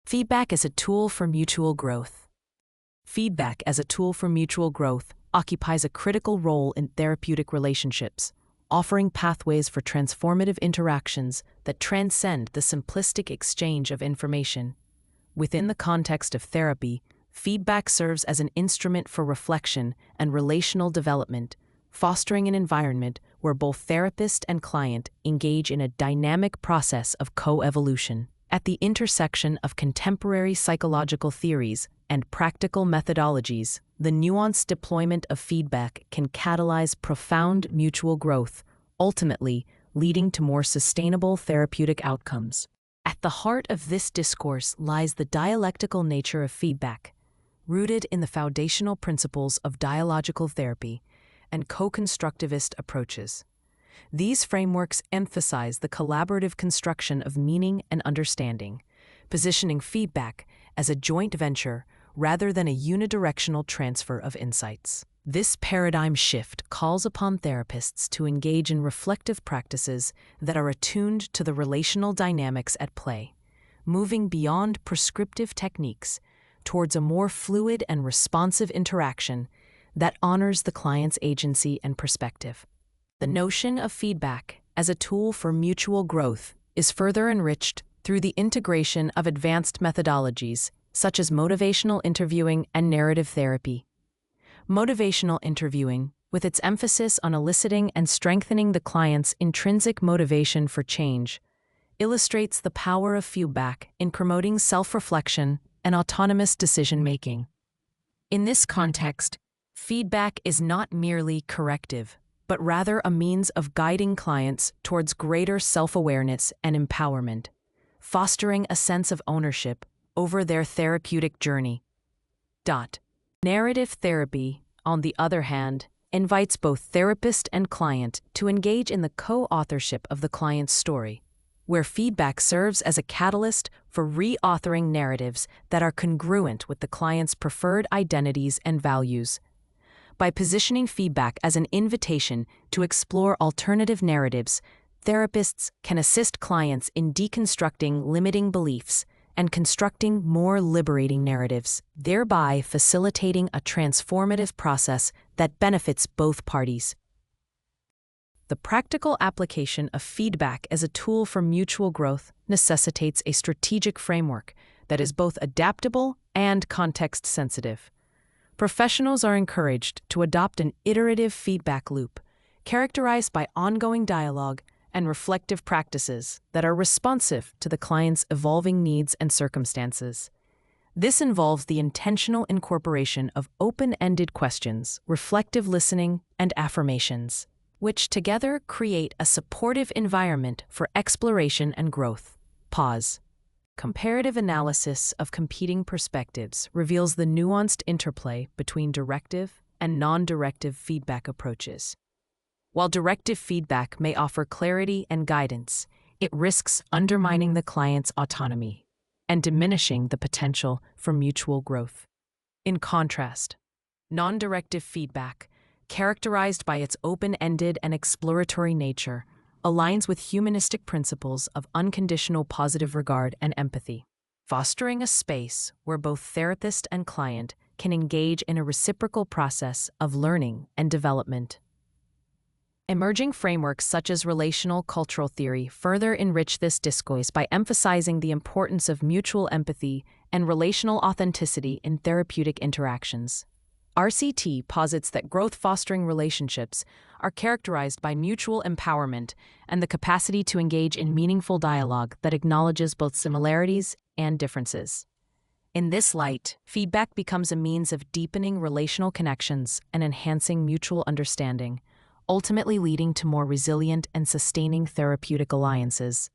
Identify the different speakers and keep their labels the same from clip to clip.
Speaker 1: Feedback as a tool for mutual growth. Feedback as a tool for mutual growth occupies a critical role in therapeutic relationships, offering pathways for transformative interactions that transcend the simplistic exchange of information. Within the context of therapy, feedback serves as an instrument for reflection and relational development, fostering an environment where both therapist and client engage in a dynamic process of co-evolution. At the intersection of contemporary psychological theories and practical methodologies, the nuanced deployment of feedback can catalyze profound mutual growth, ultimately leading to more sustainable therapeutic outcomes. At the heart of this discourse lies the dialectical nature of feedback, rooted in the foundational principles of dialogical therapy and co-constructivist approaches. These frameworks emphasize the collaborative construction of meaning and understanding, positioning feedback as a joint venture rather than a unidirectional transfer of insights. This paradigm shift calls upon therapists to engage in reflective practices that are attuned to the relational dynamics at play, moving beyond prescriptive techniques towards a more fluid and responsive interaction that honors the client's agency and perspective. The notion of feedback as a tool for mutual growth is further enriched through the integration of advanced methodologies such as motivational interviewing and narrative therapy. Motivational interviewing, with its emphasis on eliciting and strengthening the client's intrinsic motivation for change, illustrates the power of feedback in promoting self-reflection and autonomous decision-making. In this context, feedback is not merely corrective, but rather a means of guiding clients towards greater self-awareness and empowerment, fostering a sense of ownership over their therapeutic journey. Narrative therapy, on the other hand, invites both therapist and client to engage in the co-authorship of the client's story, where feedback serves as a catalyst for reauthoring narratives that are congruent with the client's preferred identities and values. By positioning feedback as an invitation to explore alternative narratives, therapists can assist clients in deconstructing limiting beliefs and constructing more liberating narratives, thereby facilitating a transformative process that benefits both parties. The practical application of feedback as a tool for mutual growth necessitates a strategic framework that is both adaptable and context-sensitive. Professionals are encouraged to adopt an iterative feedback loop, characterized by ongoing dialogue and reflective practices that are responsive to the client's evolving needs and circumstances. This involves the intentional incorporation of open-ended questions, reflective listening, and affirmations, which together create a supportive environment for exploration and growth. Comparative analysis of competing perspectives reveals the nuanced interplay between directive and non-directive feedback approaches. While directive feedback may offer clarity and guidance, it risks undermining the client's autonomy and diminishing the potential for mutual growth. In contrast, non-directive feedback, characterized by its open-ended and exploratory nature, aligns with humanistic principles of unconditional positive regard and empathy, fostering a space where both therapist and client can engage in a reciprocal process of learning and development. Emerging frameworks such as relational cultural theory further enrich this discourse by emphasizing the importance of mutual empathy and relational authenticity in therapeutic interactions. RCT posits that growth-fostering relationships are characterized by mutual empowerment and the capacity to engage in meaningful dialogue that acknowledges both similarities and differences. In this light, feedback becomes a means of deepening relational connections and enhancing mutual understanding, ultimately leading to more resilient and sustaining therapeutic alliances.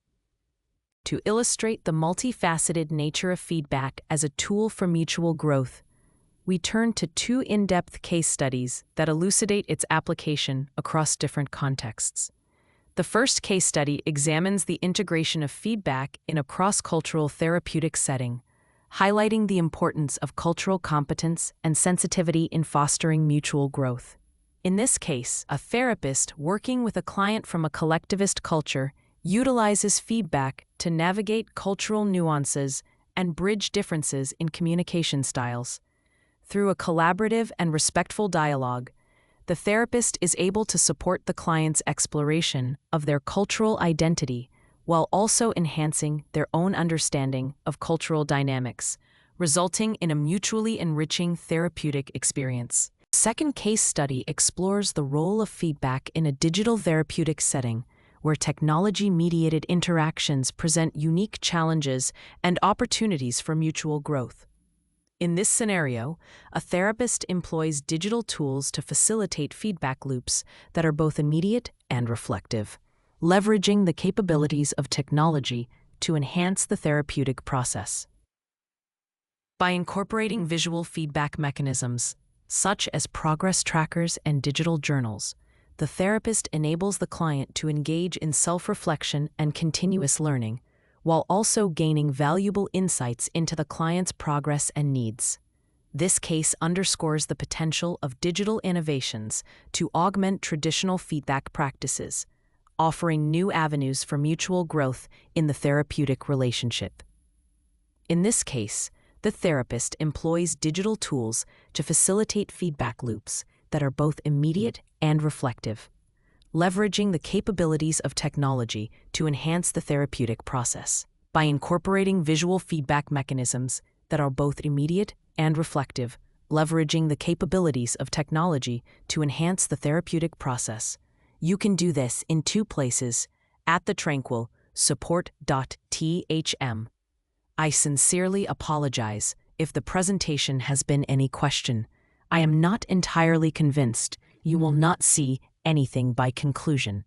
Speaker 1: To illustrate the multifaceted nature of feedback as a tool for mutual growth, we turn to two in-depth case studies that elucidate its application across different contexts. The first case study examines the integration of feedback in a cross-cultural therapeutic setting, highlighting the importance of cultural competence and sensitivity in fostering mutual growth. In this case, a therapist working with a client from a collectivist culture utilizes feedback to navigate cultural nuances and bridge differences in communication styles. Through a collaborative and respectful dialogue, the therapist is able to support the client's exploration of their cultural identity while also enhancing their own understanding of cultural dynamics, resulting in a mutually enriching therapeutic experience. The second case study explores the role of feedback in a digital therapeutic setting, where technology-mediated interactions present unique challenges and opportunities for mutual growth. In this scenario, a therapist employs digital tools to facilitate feedback loops that are both immediate and reflective, leveraging the capabilities of technology to enhance the therapeutic process. By incorporating visual feedback mechanisms, such as progress trackers and digital journals, the therapist enables the client to engage in self-reflection and continuous learning, while also gaining valuable insights into the client's progress and needs. This case underscores the potential of digital innovations to augment traditional feedback practices, offering new avenues for mutual growth in the therapeutic relationship. In this case, the therapist employs digital tools to facilitate feedback loops that are both immediate and reflective, leveraging the capabilities of technology to enhance the therapeutic process. By incorporating visual feedback mechanisms that are both immediate and reflective, leveraging the capabilities of technology to enhance the therapeutic process, you can do this in two places: at the Tranquil support.thm. I sincerely apologize if the presentation has been any question. I am not entirely convinced. You will not see anything by conclusion.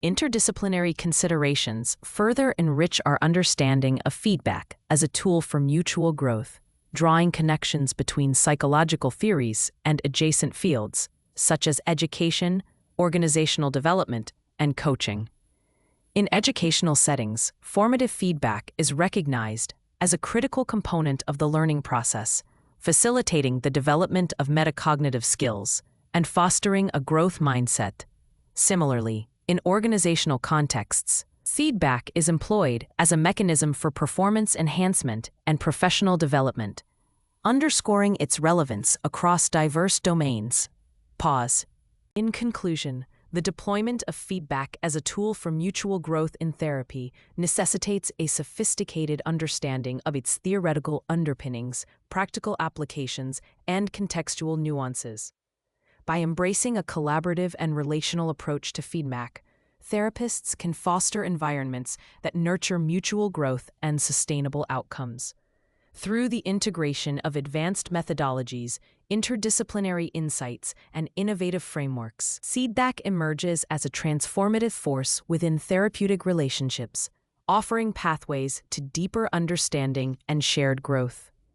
Speaker 1: Interdisciplinary considerations further enrich our understanding of feedback as a tool for mutual growth, drawing connections between psychological theories and adjacent fields, such as education, organizational development, and coaching. In educational settings, formative feedback is recognized as a critical component of the learning process, facilitating the development of metacognitive skills and fostering a growth mindset. Similarly, in organizational contexts, feedback is employed as a mechanism for performance enhancement and professional development, underscoring its relevance across diverse domains. Pause. In conclusion, the deployment of feedback as a tool for mutual growth in therapy necessitates a sophisticated understanding of its theoretical underpinnings, practical applications, and contextual nuances. By embracing a collaborative and relational approach to feedback, therapists can foster environments that nurture mutual growth and sustainable outcomes. Through the integration of advanced methodologies, interdisciplinary insights, and innovative frameworks, feedback emerges as a transformative force within therapeutic relationships, offering pathways to deeper understanding and shared growth.